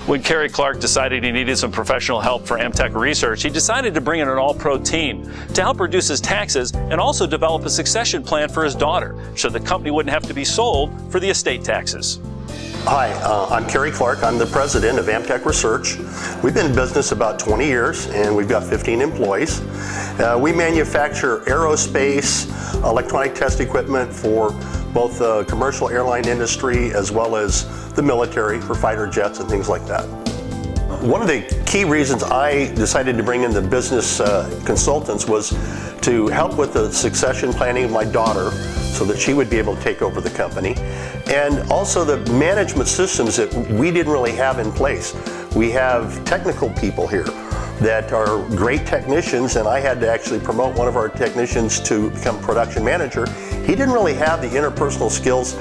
When Kerry Clark decided he needed some professional help for Amptec Research, he decided to bring in an all-pro team to help reduce his taxes and also develop a succession plan for his daughter so the company wouldn't have to be sold for the estate taxes. Hi, I'm Kerry Clark. I'm the president of Amptec Research. We've been in business about 20 years and we've got 15 employees. We manufacture aerospace, electronic test equipment for both the commercial airline industry as well as the military for fighter jets and things like that. One of the key reasons I decided to bring in the business consultants was to help with the succession planning of my daughter so that she would be able to take over the company, and also the management systems that we didn't really have in place. We have technical people here that are great technicians, and I had to actually promote one of our technicians to become production manager. He didn't really have the interpersonal skills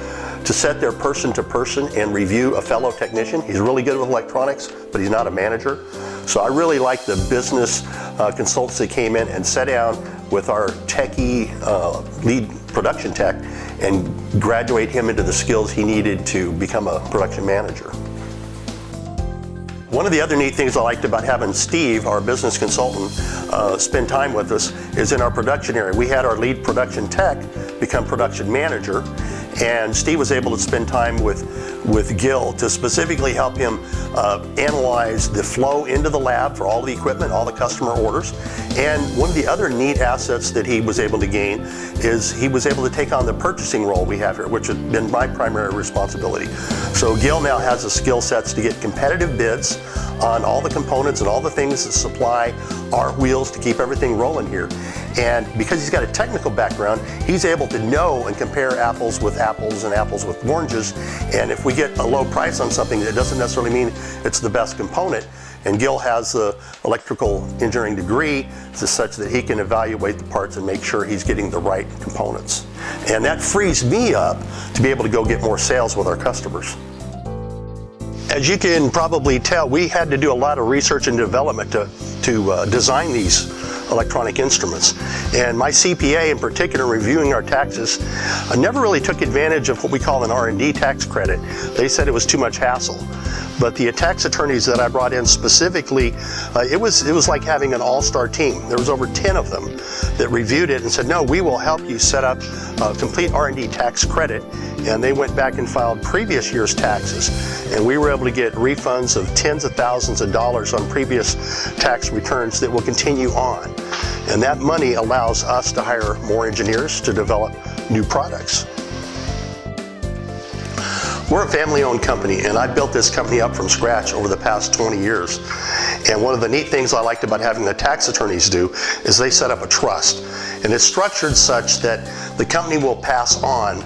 to sit there person to person and review a fellow technician. He's really good with electronics, but he's not a manager. So I really like the business consultants that came in and sat down with our techie lead production tech and graduate him into the skills he needed to become a production manager. One of the other neat things I liked about having Steve, our business consultant, spend time with us is in our production area. We had our lead production tech become production manager, and Steve was able to spend time with Gil to specifically help him analyze the flow into the lab for all the equipment, all the customer orders. And one of the other neat assets that he was able to gain is he was able to take on the purchasing role we have here, which has been my primary responsibility. So Gil now has the skill sets to get competitive bids on all the components and all the things that supply our wheels to keep everything rolling here. And because he's got a technical background, he's able to know and compare apples with apples and apples with oranges. And if we get a low price on something, that doesn't necessarily mean it's the best component. And Gil has the electrical engineering degree such that he can evaluate the parts and make sure he's getting the right components. And that frees me up to be able to go get more sales with our customers. As you can probably tell, we had to do a lot of research and development to design these electronic instruments. And my CPA in particular, reviewing our taxes, never really took advantage of what we call an R&D tax credit. They said it was too much hassle. But the tax attorneys that I brought in specifically, it was like having an all-star team. There was over 10 of them that reviewed it and said, no, we will help you set up a complete R&D tax credit. And they went back and filed previous year's taxes. And we were able to get refunds of tens of thousands of dollars on previous tax returns that will continue on. And that money allows us to hire more engineers to develop new products. We're a family-owned company, and I built this company up from scratch over the past 20 years. And one of the neat things I liked about having the tax attorneys do is they set up a trust. And it's structured such that the company will pass on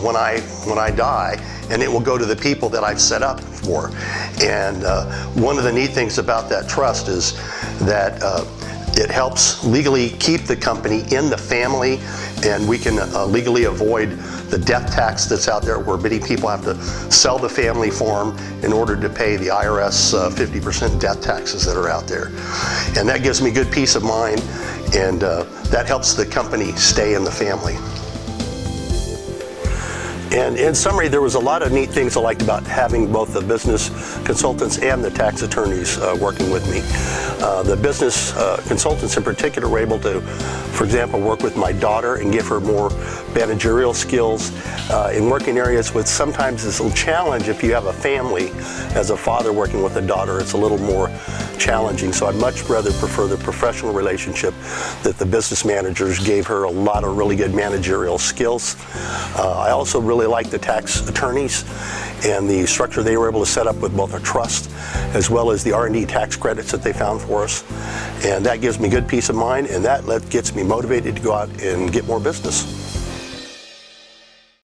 when I die, and it will go to the people that I've set up for. And one of the neat things about that trust is that it helps legally keep the company in the family, and we can legally avoid the death tax that's out there where many people have to sell the family farm in order to pay the IRS 50% death taxes that are out there. And that gives me good peace of mind, and that helps the company stay in the family. And in summary, there was a lot of neat things I liked about having both the business consultants and the tax attorneys working with me. The business consultants in particular were able to, for example, work with my daughter and give her more managerial skills in working areas with sometimes this little challenge. If you have a family, as a father working with a daughter, it's a little more challenging. So I'd much rather prefer the professional relationship that the business managers gave her a lot of really good managerial skills. I also really like the tax attorneys and the structure they were able to set up with both a trust as well as the R&D tax credits that they found for us. And that gives me good peace of mind, and that gets me motivated to go out and get more business.